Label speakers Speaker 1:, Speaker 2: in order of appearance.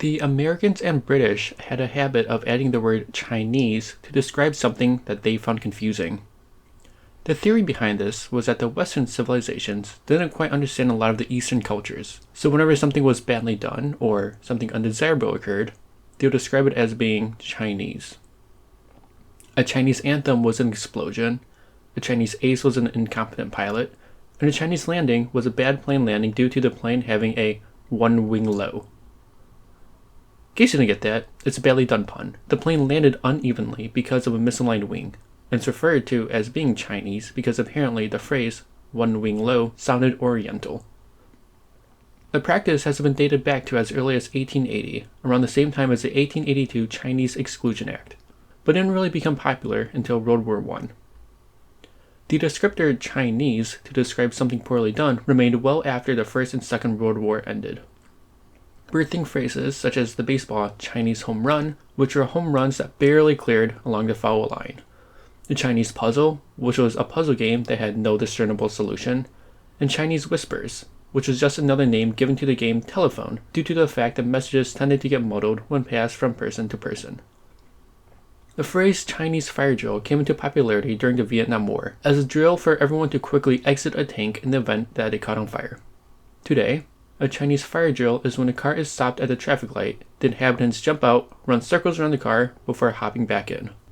Speaker 1: The Americans and British had a habit of adding the word Chinese to describe something that they found confusing. The theory behind this was that the Western civilizations didn't quite understand a lot of the Eastern cultures, so whenever something was badly done or something undesirable occurred, they would describe it as being Chinese. A Chinese anthem was an explosion, a Chinese ace was an incompetent pilot, and a Chinese landing was a bad plane landing due to the plane having a one wing low. In case you didn't get that, it's a badly done pun. The plane landed unevenly because of a misaligned wing, and it's referred to as being Chinese because apparently the phrase one wing low sounded oriental. The practice has been dated back to as early as 1880, around the same time as the 1882 Chinese Exclusion Act, but didn't really become popular until World War I. The descriptor Chinese to describe something poorly done remained well after the First and Second World War ended. Birthing phrases such as the baseball Chinese home run, which were home runs that barely cleared along the foul line, the Chinese puzzle, which was a puzzle game that had no discernible solution, and Chinese whispers, which was just another name given to the game telephone due to the fact that messages tended to get muddled when passed from person to person. The phrase Chinese Firedrill came into popularity during the Vietnam War as a drill for everyone to quickly exit a tank in the event that it caught on fire. Today, a Chinese fire drill is when a car is stopped at the traffic light, the inhabitants jump out, run circles around the car before hopping back in.